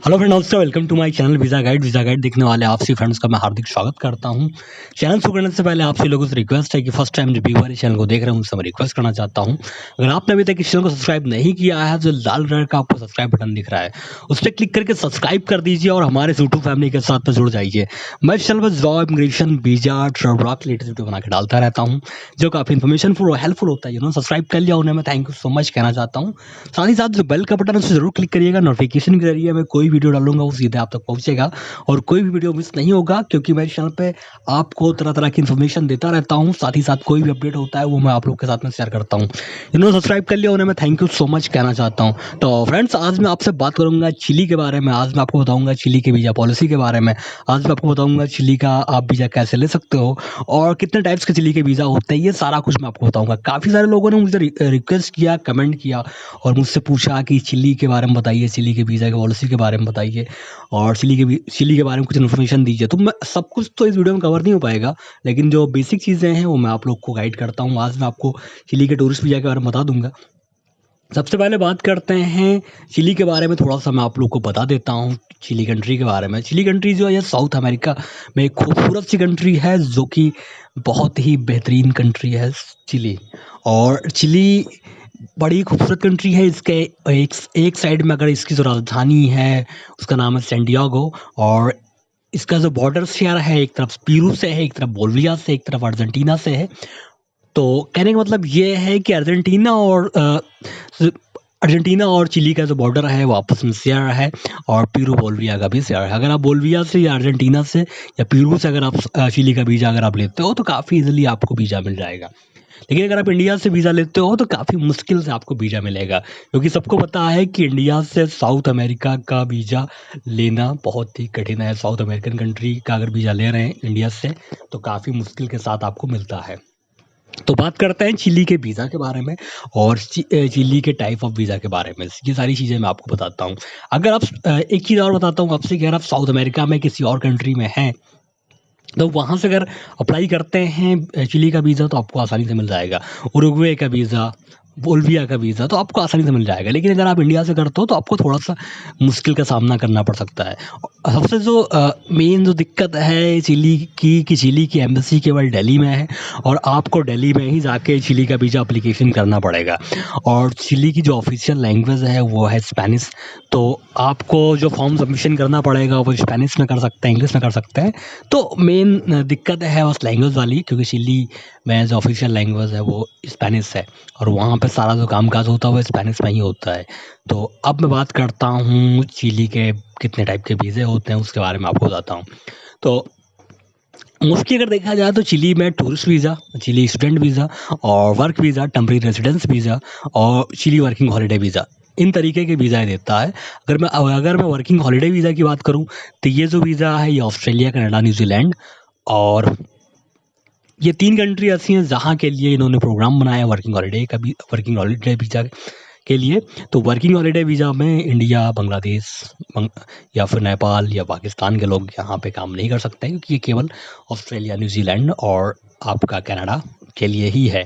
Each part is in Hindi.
हेलो फ्रेंड, नमस्ते। Welcome to my channel visa guide देखने वाले आप सभी फ्रेंड्स का मैं हार्दिक स्वागत करता हूं। चैनल शुरू करने से पहले आप सभी लोगों से रिक्वेस्ट है कि फर्स्ट टाइम जो व्यूअर इस चैनल को देख रहे हैं उनसे मैं रिक्वेस्ट करना चाहता हूं, अगर आपने अभी तक इस चैनल को सब्सक्राइब नहीं किया है तो लाल कलर का आपको सब्सक्राइब बटन दिख रहा है, उस पर क्लिक करके सब्सक्राइब कर दीजिए और हमारे यूट्यूब फैमिली के साथ जुड़ जाइए। मैं इस चैनल पर जॉब, इमिग्रेशन, वीजा, ट्रैवल के लेटेस्ट वीडियो बना के डालता रहता हूँ जो काफ़ी इन्फॉर्मेशनफुल और हेल्पफुल होता है। जिन्होंने सब्सक्राइब कर लिया उन्हें मैं थैंक यू सो मच कहना चाहता हूँ। साथ ही साथ जो बेल का बटन है उसे जरूर क्लिक करिएगा, नोटिफिकेशन के जरिए मैं कोई वीडियो डालूंगा वो सीधे आप तक पहुंचेगा और कोई भी वीडियो मिस नहीं होगा, क्योंकि मैं इस चैनल पे आपको तरह तरह की इन्फॉर्मेशन देता रहता हूं। साथ ही साथ कोई भी अपडेट होता है वो मैं आप लोग के साथ में शेयर करता हूं। जिन्होंने सब्सक्राइब कर लिया उन्हें मैं थैंक यू सो मच कहना चाहता हूं। तो फ्रेंड्स, आज मैं आपसे बात करूंगा चिली के बारे में। आज मैं आपको बताऊंगा चिली के वीज़ा पॉलिसी के बारे में। आज मैं आपको बताऊंगा चिली का आप वीज़ा कैसे ले सकते हो और कितने टाइप्स के चिली के वीज़ा होते हैं, ये सारा कुछ मैं आपको बताऊंगा। काफ़ी सारे लोगों ने मुझे रिक्वेस्ट किया, कमेंट किया और मुझसे पूछा कि चिली के बारे में बताइए, चिली के वीज़ा की पॉलिसी के बारे में बताइए और चिली के बारे में कुछ इन्फॉर्मेशन दीजिए। तो मैं सब कुछ तो इस वीडियो में कवर नहीं हो पाएगा, लेकिन जो बेसिक चीज़ें हैं वो मैं आप लोग को गाइड करता हूँ। आज मैं आपको चिली के टूरिस्ट वीज़ा के बारे में बता दूंगा। सबसे पहले बात करते हैं चिली के बारे में। थोड़ा सा मैं आप लोग को बता देता हूँ चिली कंट्री के बारे में। चिली कंट्री जो है ये साउथ अमेरिका में एक खूबसूरत सी कंट्री है, जो कि बहुत ही बेहतरीन कंट्री है चिली। और चिली बड़ी खूबसूरत कंट्री है। इसके एक साइड में अगर इसकी जो राजधानी है उसका नाम है सैंटियागो, और इसका जो बॉर्डर शेयर है एक तरफ पेरू से है, एक तरफ बोलिविया से, एक तरफ अर्जेंटीना से है। तो कहने का मतलब ये है कि अर्जेंटीना और चिली का जो बॉर्डर है वो आपस में शेयर है, और पेरू बोलिविया का भी शेयर है। अगर आप बोलिविया से या अर्जेंटीना से या पेरू से अगर आप चिली का वीज़ा अगर आप लेते हो तो काफ़ी इजीली आपको वीज़ा मिल जाएगा। लेकिन अगर आप इंडिया से वीज़ा लेते हो तो काफ़ी मुश्किल से आपको वीज़ा मिलेगा, क्योंकि सबको पता है कि इंडिया से साउथ अमेरिका का वीज़ा लेना बहुत ही कठिन है। साउथ अमेरिकन कंट्री का अगर वीज़ा ले रहे हैं इंडिया से तो काफ़ी मुश्किल के साथ आपको मिलता है। तो बात करते हैं चिली के वीज़ा के बारे में और चिली के टाइप ऑफ वीज़ा के बारे में। ये सारी चीज़ें मैं आपको बताता हूँ। अगर आप एक चीज़ और बताता हूँ आपसे कि अगर आप साउथ अमेरिका में किसी और कंट्री में हैं तो वहाँ से अगर अप्लाई करते हैं चिली का वीज़ा तो आपको आसानी से मिल जाएगा। उरुग्वे का वीज़ा, बोलिविया का वीज़ा तो आपको आसानी से मिल जाएगा। लेकिन अगर आप इंडिया से करते हो तो आपको थोड़ा-सा मुश्किल का सामना करना पड़ सकता है। सबसे जो मेन जो दिक्कत है चिली की, कि चिली की एम्बेसी केवल दिल्ली में है और आपको दिल्ली में ही जाके चिली का वीज़ा एप्लीकेशन करना पड़ेगा। और चिली की जो ऑफ़िशियल लैंग्वेज है वो है स्पेनिश। तो आपको जो फॉर्म सबमिशन करना पड़ेगा वो स्पेनिश में कर सकते हैं, इंग्लिश में कर सकते हैं। तो मेन दिक्कत है उस लैंग्वेज वाली, क्योंकि चिली में जो ऑफ़िशियल लैंग्वेज है वो स्पेनिश है और वहाँ पे सारा जो काम-काज होता है वो स्पेनिश में ही होता है। तो अब मैं बात करता हूँ चिली के कितने टाइप के वीज़े होते हैं उसके बारे में आपको बताता हूँ। तो मोस्टली अगर देखा जाए तो चिली में tourist visa, Chile student visa और work visa, temporary residence visa और चिली वर्किंग हॉलिडे वीज़ा, इन तरीके के वीज़ा देता है। अगर मैं वर्किंग हॉलिडे वीज़ा की बात करूँ तो ये जो वीज़ा है ये ऑस्ट्रेलिया, कनाडा, न्यूज़ीलैंड और ये 3 कंट्री ऐसी हैं जहाँ के लिए इन्होंने प्रोग्राम बनाया है वर्किंग हॉलिडे वीज़ा के लिए। तो वर्किंग हॉलिडे वीज़ा में इंडिया, बांग्लादेश या फिर नेपाल या पाकिस्तान के लोग यहाँ पे काम नहीं कर सकते हैं, क्योंकि ये केवल ऑस्ट्रेलिया, न्यूज़ीलैंड और आपका कनाडा के लिए ही है।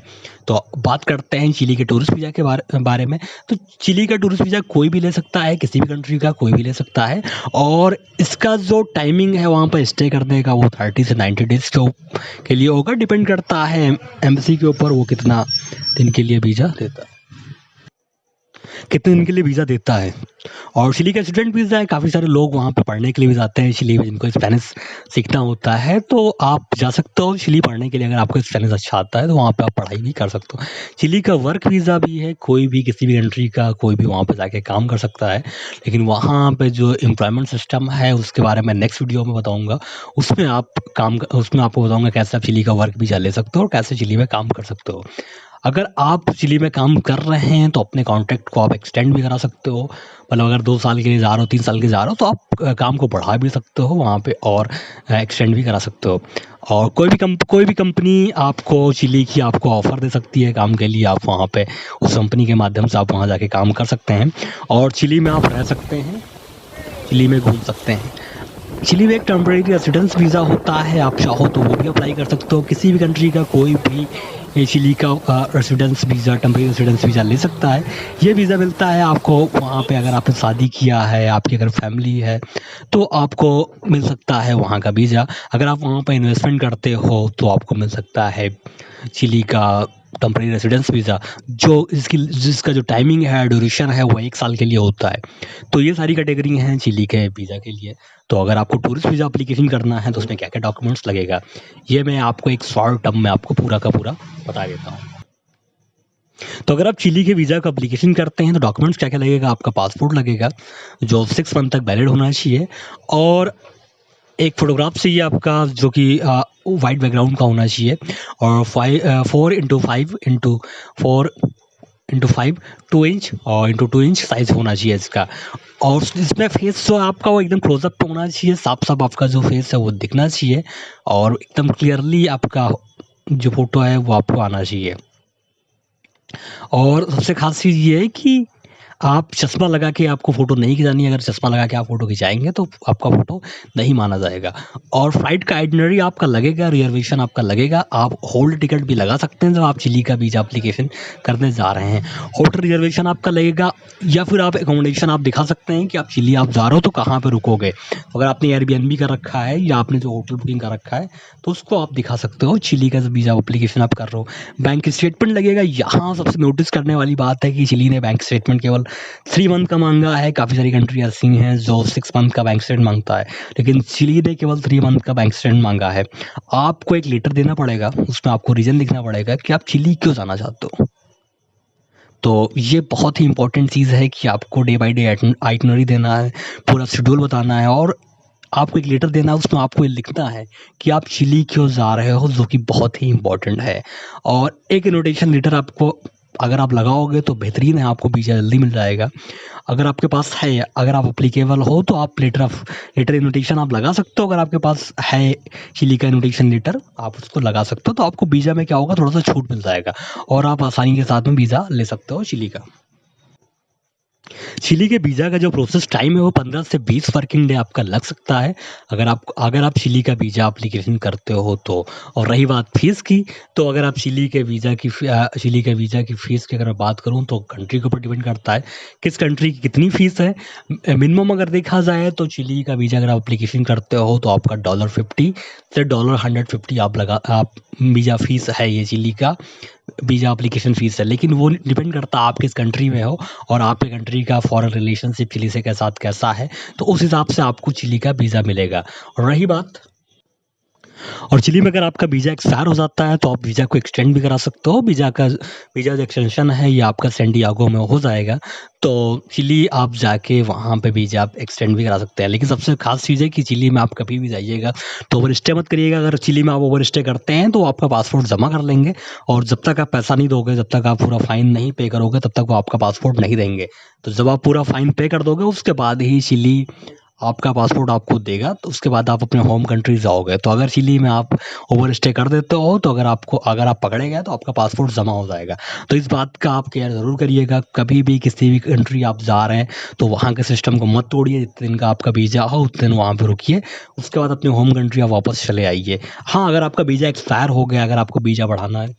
तो बात करते हैं चिली के टूरिस्ट वीज़ा के बारे में। तो चिली का टूरिस्ट वीज़ा कोई भी ले सकता है, किसी भी कंट्री का कोई भी ले सकता है, और इसका जो टाइमिंग है वहाँ पर स्टे करने का वो 30 से 90 डेज़ के लिए होगा। डिपेंड करता है एम्बेसी के ऊपर वो कितना दिन के लिए वीज़ा देता है, कितने दिन के लिए वीज़ा देता है। और चिली का स्टूडेंट वीज़ा है, काफ़ी सारे लोग वहाँ पे पढ़ने के लिए भी जाते हैं चिली में, जिनको स्पेनिश सीखना होता है तो आप जा सकते हो चिली पढ़ने के लिए। अगर आपको स्पेनिश अच्छा आता है तो वहाँ पे आप पढ़ाई भी कर सकते हो। चिली का वर्क वीज़ा भी है, कोई भी किसी भी कंट्री का कोई भी वहाँ पे जाके काम कर सकता है, लेकिन वहाँ पे जो एम्प्लॉयमेंट सिस्टम है उसके बारे में नेक्स्ट वीडियो में बताऊँगा। उसमें आपको बताऊँगा कैसे आप चिली का वर्क वीज़ा ले सकते हो और कैसे चिली में काम कर सकते हो। अगर आप चिली में काम कर रहे हैं तो अपने कॉन्ट्रैक्ट को आप एक्सटेंड भी करा सकते हो। मतलब अगर 2 साल के लिए जा रहे हो, 3 साल के लिए जा रहे हो तो आप काम को बढ़ा भी सकते हो वहाँ पे और एक्सटेंड भी करा सकते हो। और कोई भी कंपनी आपको चिली की आपको ऑफ़र दे सकती है काम के लिए। आप वहाँ पे उस कंपनी के माध्यम से आप वहाँ जाके काम कर सकते हैं और चिली में आप रह सकते हैं, चिली में घूम सकते हैं। चिली में एक टेम्परेरी रेजिडेंस वीज़ा होता है, आप चाहो तो वो भी अप्लाई कर सकते हो। किसी भी कंट्री का कोई भी ये चिली का residence visa, temporary residence visa ले सकता है। ये वीज़ा मिलता है आपको वहाँ पे, अगर आपने शादी किया है, आपकी अगर फैमिली है, तो आपको मिल सकता है वहाँ का वीज़ा। अगर आप वहाँ पे इन्वेस्टमेंट करते हो, तो आपको मिल सकता है चिली का टेम्परेरी रेसिडेंस वीज़ा, जिसका जो टाइमिंग है, ड्यूरेशन है, वो 1 साल के लिए होता है। तो ये सारी कैटेगरी हैं चिली के वीज़ा के लिए। तो अगर आपको टूरिस्ट वीज़ा एप्लीकेशन करना है, तो उसमें क्या-क्या डॉक्यूमेंट्स लगेगा, ये मैं आपको एक शॉर्ट टर्म में आपको पूरा का पूरा बता देता हूँ। तो अगर आप चिली के वीज़ा का एप्लीकेशन करते हैं, तो डॉक्यूमेंट्स क्या-क्या लगेगा, आपका पासपोर्ट लगेगा, जो 6 मंथ तक वैलिड होना चाहिए, और एक फ़ोटोग्राफ चाहिए आपका, जो कि व्हाइट बैकग्राउंड का होना चाहिए, और 4x5 2 इंच और इंटू 2 इंच साइज़ होना चाहिए इसका। और इसमें फेस जो है आपका, वो एकदम क्लोज़अप पे होना चाहिए, साफ-साफ आपका जो फेस है वो दिखना चाहिए, और एकदम क्लियरली आपका जो फ़ोटो है वो आपको आना चाहिए। और सबसे ख़ास चीज़ ये है कि आप चश्मा लगा के आपको फ़ोटो नहीं खिंचानी है। अगर चश्मा लगा के आप फ़ोटो खिंचाएँगे, तो आपका फ़ोटो नहीं माना जाएगा। और फ्लाइट का आइटिनरी आपका लगेगा, रिज़र्वेशन आपका लगेगा। आप होल्ड टिकट भी लगा सकते हैं जब आप चिली का वीज़ा एप्लीकेशन करने जा रहे हैं। होटल रिज़र्वेशन आपका लगेगा, या फिर आप अकोमोडेशन आप दिखा सकते हैं कि आप चिली आप जा रहे हो तो कहाँ पे रुकोगे। अगर आपने एयरबीएनबी कर रखा है, या आपने जो होटल बुकिंग कर रखा है, तो उसको आप दिखा सकते हो चिली का वीज़ा एप्लीकेशन आप कर रहे हो। बैंक स्टेटमेंट लगेगा। यहाँ सबसे नोटिस करने वाली बात है कि चिली ने बैंक स्टेटमेंट केवल 3 मंथ का माँगा है। काफ़ी सारी कंट्री ऐसी हैं जो 6 मंथ का बैंक स्टेटमेंट माँगता है, लेकिन चिली ने केवल 3 मंथ का बैंक स्टेटमेंट माँगा है। आपको एक लेटर देना पड़ेगा, उसमें आपको रीज़न लिखना पड़ेगा कि आप चिली क्यों जाना चाहते हो। तो ये बहुत ही इम्पोर्टेंट चीज़ है कि आपको डे बाय डे आइटिनरी देना है, पूरा शेड्यूल बताना है, और आपको एक लेटर देना है, उसमें आपको ये लिखना है कि आप चिली क्यों जा रहे हो, जो कि बहुत ही इम्पोर्टेंट है। और एक इन्विटेशन लेटर आपको अगर आप लगाओगे तो बेहतरीन है, आपको वीज़ा जल्दी मिल जाएगा। अगर आपके पास है, अगर आप एप्लीकेबल हो, तो आप लेटर इन्विटेशन आप लगा सकते हो। अगर आपके पास है चिली का इन्विटेशन लेटर, आप उसको लगा सकते हो, तो आपको वीज़ा में क्या होगा, थोड़ा-सा छूट मिल जाएगा, और आप आसानी के साथ में वीज़ा ले सकते हो चिली का। चिली के वीज़ा का जो प्रोसेस टाइम है, वो 15 से 20 वर्किंग डे आपका लग सकता है, अगर आप चिली का वीज़ा एप्लीकेशन करते हो तो। और रही बात फ़ीस की, तो अगर आप चिली के वीज़ा की फ़ीस की अगर मैं बात करूँ, तो कंट्री के ऊपर डिपेंड करता है, किस कंट्री की कितनी फ़ीस है। मिनिमम अगर देखा जाए, तो चिली का वीज़ा अगर आप एप्लीकेशन करते हो, तो आपका $50 से $150 आप वीज़ा फ़ीस है, ये चिली का वीज़ा एप्लीकेशन फ़ीस है। लेकिन वो डिपेंड करता है आप किस कंट्री में हो, और आपके कंट्री का फ़ॉरेन रिलेशनशिप चिली से के साथ कैसा है, तो उस हिसाब से आपको चिली का वीज़ा मिलेगा। और रही बात, और चिली में अगर आपका वीज़ा एक्सपायर हो जाता है, तो आप वीज़ा को एक्सटेंड भी करा सकते हो। वीज़ा जो एक्सटेंशन है, ये आपका सैन डिएगो में हो जाएगा। तो चिली आप जाके वहाँ पे वीज़ा आप एक्सटेंड भी करा सकते हैं। लेकिन सबसे ख़ास चीज़ है कि चिली में आप कभी भी जाइएगा, तो ओवरस्टे मत करिएगा। अगर चिली में आप ओवरस्टे करते हैं, तो आपका पासपोर्ट जमा कर लेंगे, और जब तक आप पैसा नहीं दोगे, जब तक आप पूरा फ़ाइन नहीं पे करोगे, तब तक वो आपका पासपोर्ट नहीं देंगे। तो जब आप पूरा फ़ाइन पे कर दोगे, उसके बाद ही चिली आपका पासपोर्ट आपको देगा, तो उसके बाद आप अपने होम कंट्री जाओगे। तो अगर चिली में आप ओवरस्टे कर देते हो, तो अगर आप पकड़े गए, तो आपका पासपोर्ट जमा हो जाएगा। तो इस बात का आप केयर ज़रूर करिएगा। कभी भी किसी भी कंट्री आप जा रहे हैं, तो वहाँ के सिस्टम को मत तोड़िए। जितने दिन का आपका वीज़ा हो, उतने दिन वहाँ पे रुकिए। उसके बाद अपने होम कंट्री आप वापस चले आइए। हाँ, अगर आपका वीज़ा एक्सपायर हो गया, अगर आपको वीज़ा बढ़ाना है,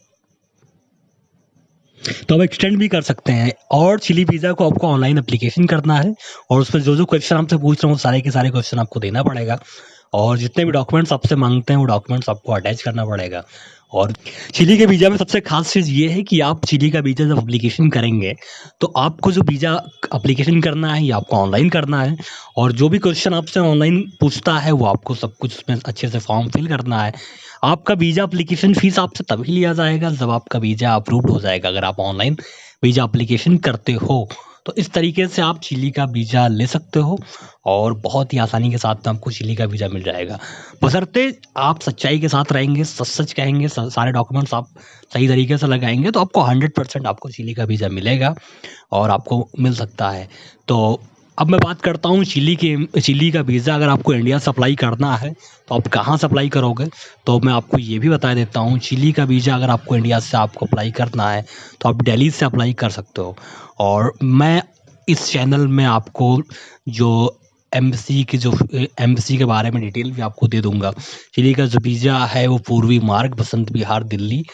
तो आप एक्सटेंड भी कर सकते हैं। और चिली वीज़ा को आपको ऑनलाइन एप्लीकेशन करना है, और उसमें जो क्वेश्चन आपसे पूछ रहा हूँ, सारे के सारे क्वेश्चन आपको देना पड़ेगा, और जितने भी डॉक्यूमेंट्स आपसे माँगते हैं, वो डॉक्यूमेंट्स आपको अटैच करना पड़ेगा। और चिली के वीज़ा में सबसे ख़ास चीज़ ये है कि आप चिली का वीज़ा जब एप्लीकेशन करेंगे, तो आपको जो वीज़ा एप्लीकेशन करना है, ये आपको ऑनलाइन करना है, और जो भी क्वेश्चन आपसे ऑनलाइन पूछता है, वो आपको सब कुछ उसमें अच्छे से फॉर्म फिल करना है। आपका वीज़ा एप्लीकेशन फ़ीस आपसे तभी लिया जाएगा, जब आपका वीज़ा अप्रूव्ड हो जाएगा, अगर आप ऑनलाइन वीज़ा एप्लीकेशन करते हो। तो इस तरीके से आप चिली का वीज़ा ले सकते हो, और बहुत ही आसानी के साथ में आपको चिली का वीज़ा मिल जाएगा। बशर्ते आप सच्चाई के साथ रहेंगे, सच-सच कहेंगे, सारे डॉक्यूमेंट्स आप सही तरीके से लगाएँगे, तो आपको 100% आपको चिली का वीज़ा मिलेगा, और आपको मिल सकता है। तो अब मैं बात करता हूँ चिली का वीज़ा अगर आपको इंडिया से अप्लाई करना है, तो आप कहाँ से अप्लाई करोगे? तो मैं आपको ये भी बता देता हूँ, चिली का वीज़ा अगर आपको इंडिया से आपको अप्लाई करना है, तो आप दिल्ली से अप्लाई कर सकते हो। और मैं इस चैनल में आपको जो एम्बेसी के बारे में डिटेल भी आपको दे दूँगा। चिली का जो वीज़ा है, वो पूर्वी मार्ग, बसंत विहार, दिल्ली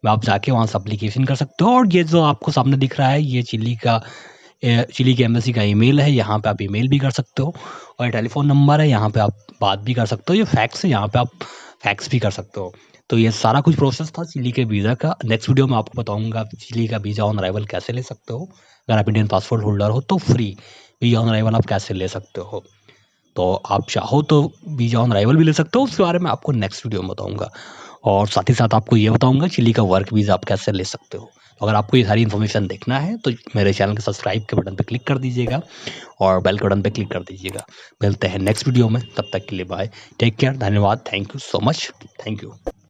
में आप जाके वहाँ से एप्लीकेशन कर सकते हो। और ये जो आपको सामने दिख रहा है ये चिली की एम्बेसी का ईमेल है, यहाँ पे आप ईमेल भी कर सकते हो। और टेलीफ़ोन नंबर है, यहाँ पे आप बात भी कर सकते हो। ये फैक्स है, यहाँ पे आप फैक्स भी कर सकते हो। तो ये सारा कुछ प्रोसेस था चिली के वीज़ा का। नेक्स्ट वीडियो में आपको बताऊँगा चिली का वीज़ा ऑन अराइवल कैसे ले सकते हो। अगर आप इंडियन पासपोर्ट होल्डर हो तो फ्री वीज़ा ऑन अराइवल आप कैसे ले सकते हो। तो आप चाहो तो वीज़ा ऑन अराइवल भी ले सकते हो, उसके बारे में आपको नेक्स्ट वीडियो में बताऊँगा। और साथ ही साथ आपको ये बताऊँगा चिली का वर्क वीज़ा आप कैसे ले सकते हो। अगर आपको ये सारी इन्फॉर्मेशन देखना है तो मेरे चैनल के सब्सक्राइब के बटन पे क्लिक कर दीजिएगा और बेल के बटन पे क्लिक कर दीजिएगा। मिलते हैं नेक्स्ट वीडियो में, तब तक के लिए बाय, टेक केयर, धन्यवाद, thank you so much, thank you.